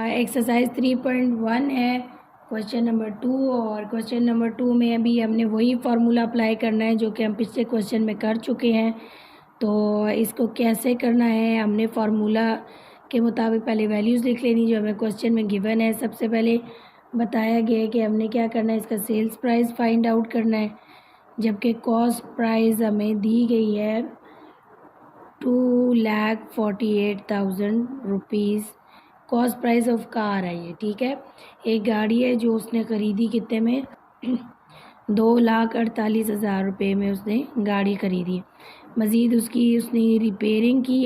Exercise 3.1 है question number 2। और question number 2 में अभी हमने वही फार्मूला अप्लाई करना है जो कि हम पिछले क्वेश्चन में कर चुके हैं। तो इसको कैसे करना है, हमने फार्मूला के मुताबिक पहले वैल्यूज़ लिख लेनी जो हमें क्वेश्चन में गिवन है। सबसे पहले बताया गया है कि हमने क्या करना है, इसका सेल्स प्राइस फाइंड आउट करना है, जबकि कॉस्ट प्राइस हमें दी गई है 2,48,000 rupees. Cost price of car है ये, ठीक है। एक गाड़ी है जो उसने ख़रीदी कितने में 2,48,000 रुपये में उसने गाड़ी ख़रीदी है। मज़ीद उसने रिपेयरिंग की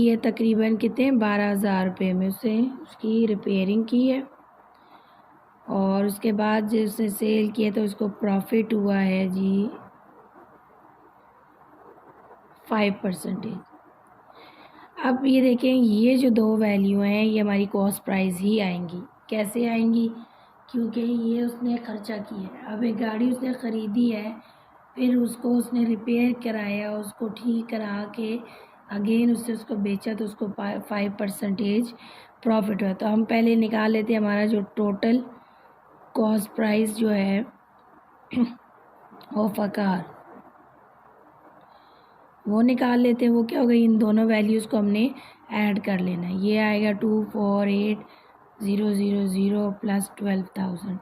है तकरीबन कितने 12,000 रुपये में उसकी रिपेयरिंग की है। और उसके बाद जो उसने सेल किया तो उसको प्रॉफिट हुआ है जी 5%। अब ये देखें, ये जो दो वैल्यू हैं ये हमारी कॉस्ट प्राइस ही आएंगी। कैसे आएंगी? क्योंकि ये उसने ख़र्चा किया है। अब एक गाड़ी उसने ख़रीदी है, फिर उसको उसने रिपेयर कराया, उसको ठीक करा के अगेन उसको बेचा तो उसको 5% प्रॉफिट हुआ। तो हम पहले निकाल लेते हैं हमारा जो टोटल कॉस्ट प्राइस जो है ऑफ अ कार, वो निकाल लेते हैं। वो क्या होगा, इन दोनों वैल्यूज़ को हमने ऐड कर लेना है। ये आएगा 248,000 प्लस 12,000,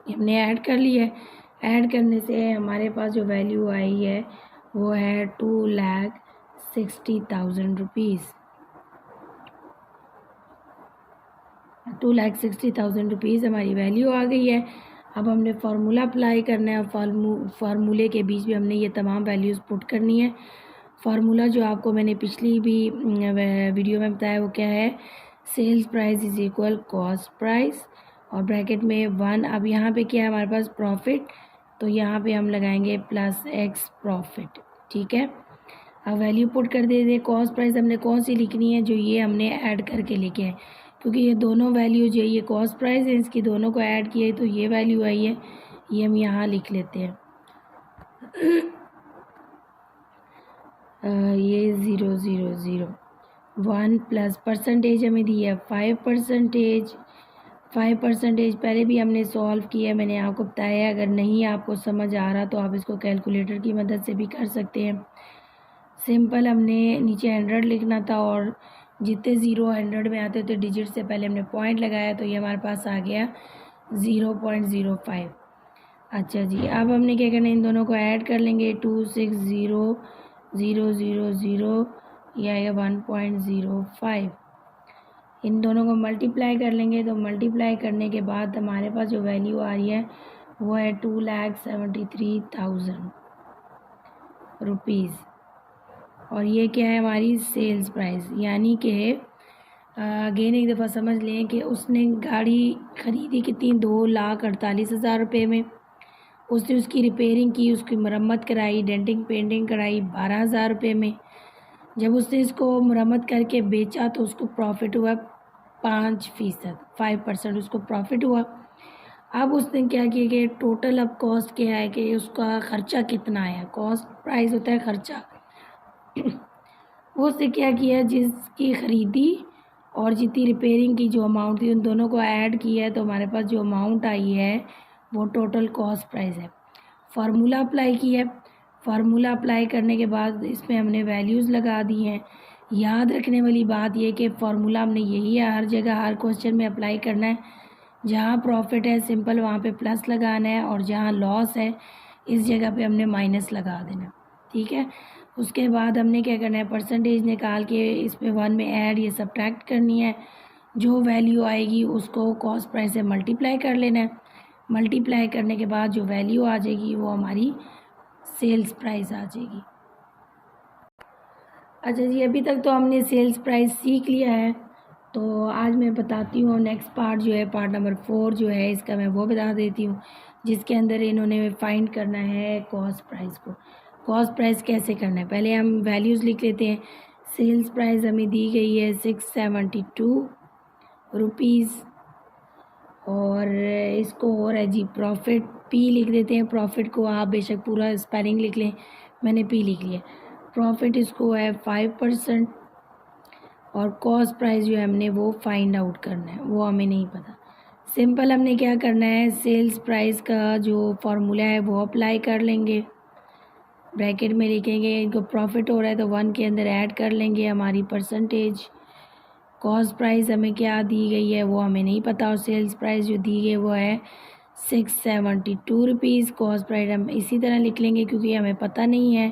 हमने ऐड कर लिया है। ऐड करने से हमारे पास जो वैल्यू आई है वो है 2,60,000 रुपीज़। 2,60,000 रुपीज़ हमारी वैल्यू आ गई है। अब हमने फार्मूला अप्लाई करना है। फार्मूले के बीच में हमने ये तमाम वैल्यूज़ पुट करनी है। फार्मूला जो आपको मैंने पिछली भी वीडियो में बताया वो क्या है, sales price is equal cost price और ब्रैकेट में 1। अब यहाँ पे क्या है हमारे पास प्रॉफिट, तो यहाँ पे हम लगाएंगे प्लस एक्स प्रॉफिट, ठीक है। अब वैल्यू पुट कर दे। कॉस्ट प्राइस हमने कौन सी लिखनी है, जो ये हमने ऐड करके लेके आए, क्योंकि ये दोनों वैल्यू जो ये कॉस्ट प्राइस है, इसकी दोनों को ऐड किया है तो ये वैल्यू आई है, ये हम यहाँ लिख लेते हैं। ये 0,0,0,1 प्लस परसेंटेज हमें दी है 5%। 5% पहले भी हमने सॉल्व किया, मैंने आपको बताया। अगर नहीं आपको समझ आ रहा तो आप इसको कैलकुलेटर की मदद से भी कर सकते हैं। सिंपल हमने नीचे 100 लिखना था और जितने 0 100 में आते थे डिजिट से पहले हमने पॉइंट लगाया, तो ये हमारे पास आ गया 0.05। अच्छा जी, अब हमने क्या करना है, इन दोनों को ऐड कर लेंगे। 260,000 ये आएगा 1.05। इन दोनों को मल्टीप्लाई कर लेंगे, तो मल्टीप्लाई करने के बाद हमारे पास जो वैल्यू आ रही है वो है 2,73,000 रुपीज़। और ये क्या है हमारी सेल्स प्राइस, यानी कि अगेन एक दफ़ा समझ लें कि उसने गाड़ी ख़रीदी कितनी 2,48,000 रुपये में। उसने उसकी रिपेयरिंग की, उसकी मरम्मत कराई, डेंटिंग पेंटिंग कराई 12,000 रुपये में। जब उसने इसको मरम्मत करके बेचा तो उसको प्रॉफिट हुआ 5% उसको प्रॉफिट हुआ। अब उसने क्या किया कि टोटल अब कॉस्ट क्या है कि उसका ख़र्चा कितना आया। कॉस्ट प्राइस होता है ख़र्चा। वो उसने क्या किया, जिसकी ख़रीदी और जितनी रिपेयरिंग की जो अमाउंट थी उन दोनों को ऐड किया है, तो हमारे पास जो अमाउंट आई है वो टोटल कॉस्ट प्राइस है। फार्मूला अप्लाई किया है। फार्मूला अप्लाई करने के बाद इसमें हमने वैल्यूज़ लगा दी हैं। याद रखने वाली बात यह कि फार्मूला हमने यही है हर जगह हर क्वेश्चन में अप्लाई करना है। जहाँ प्रॉफिट है सिंपल वहाँ पे प्लस लगाना है, और जहाँ लॉस है इस जगह पे हमने माइनस लगा देना, ठीक है। उसके बाद हमने क्या करना है, परसेंटेज निकाल के इसमें 1 में ऐड ये सब्ट्रैक्ट करनी है। जो वैल्यू आएगी उसको कॉस्ट प्राइस से मल्टीप्लाई कर लेना है। मल्टीप्लाई करने के बाद जो वैल्यू आ जाएगी वो हमारी सेल्स प्राइस आ जाएगी। अच्छा जी, अभी तक तो हमने सेल्स प्राइस सीख लिया है, तो आज मैं बताती हूँ नेक्स्ट पार्ट जो है, पार्ट नंबर 4 जो है इसका मैं वो बता देती हूँ, जिसके अंदर इन्होंने फाइंड करना है कॉस्ट प्राइस को। कॉस्ट प्राइस कैसे करना है, पहले हम वैल्यूज़ लिख लेते हैं। सेल्स प्राइस हमें दी गई है 672 रुपीज़, और इसको और है जी प्रॉफिट, पी लिख देते हैं। प्रॉफिट को आप बेशक पूरा स्पेलिंग लिख लें, मैंने पी लिख लिया। प्रॉफिट इसको है 5% और कॉस्ट प्राइस जो है हमने वो फाइंड आउट करना है, वो हमें नहीं पता। सिंपल हमने क्या करना है, सेल्स प्राइस का जो फार्मूला है वो अप्लाई कर लेंगे, ब्रैकेट में लिखेंगे, इनको प्रॉफिट हो रहा है तो 1 के अंदर ऐड कर लेंगे हमारी परसेंटेज। कॉस्ट प्राइस हमें क्या दी गई है वो हमें नहीं पता, और सेल्स प्राइस जो दी गई वो है 672 रुपीज़। कॉस्ट प्राइस हम इसी तरह लिख लेंगे क्योंकि हमें पता नहीं है,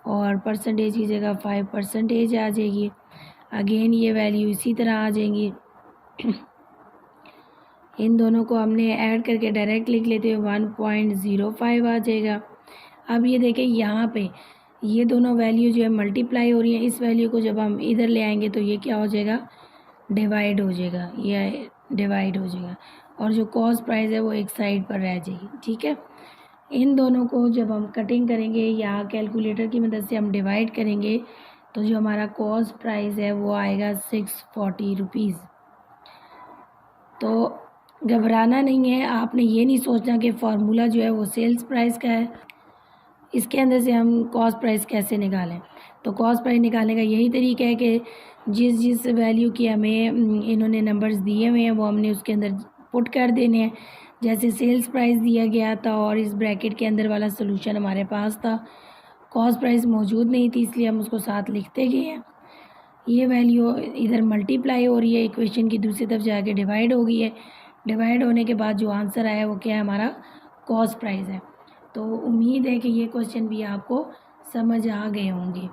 और परसेंटेज की जगह 5% आ जाएगी। अगेन ये वैल्यू इसी तरह आ जाएंगी। इन दोनों को हमने ऐड करके डायरेक्ट लिख लेते हैं, 1.05 आ जाएगा। अब ये देखें यहाँ पे ये दोनों वैल्यू जो है मल्टीप्लाई हो रही है, इस वैल्यू को जब हम इधर ले आएंगे तो ये क्या हो जाएगा, डिवाइड हो जाएगा, ये डिवाइड हो जाएगा, और जो कॉस्ट प्राइस है वो एक साइड पर रह जाएगी। ठीक है, इन दोनों को जब हम कटिंग करेंगे या कैलकुलेटर की मदद से हम डिवाइड करेंगे तो जो हमारा कॉस्ट प्राइस है वो आएगा 640 रुपीज़। तो घबराना नहीं है, आपने ये नहीं सोचना कि फार्मूला जो है वो सेल्स प्राइस का है, इसके अंदर से हम कॉस्ट प्राइस कैसे निकालें। तो कॉस्ट प्राइस निकालने का यही तरीका है कि जिस जिस वैल्यू की हमें इन्होंने नंबर्स दिए हुए हैं वो हमने उसके अंदर पुट कर देने हैं। जैसे सेल्स प्राइस दिया गया था और इस ब्रैकेट के अंदर वाला सोल्यूशन हमारे पास था, कॉस्ट प्राइस मौजूद नहीं थी इसलिए हम उसको साथ लिखते गए हैं। ये वैल्यू इधर मल्टीप्लाई हो रही है, इक्वेशन की दूसरी तरफ जाके डिवाइड हो गई है। डिवाइड होने के बाद जो आंसर आया वो क्या है, हमारा कॉस्ट प्राइस है। तो उम्मीद है कि ये क्वेश्चन भी आपको समझ आ गए होंगे।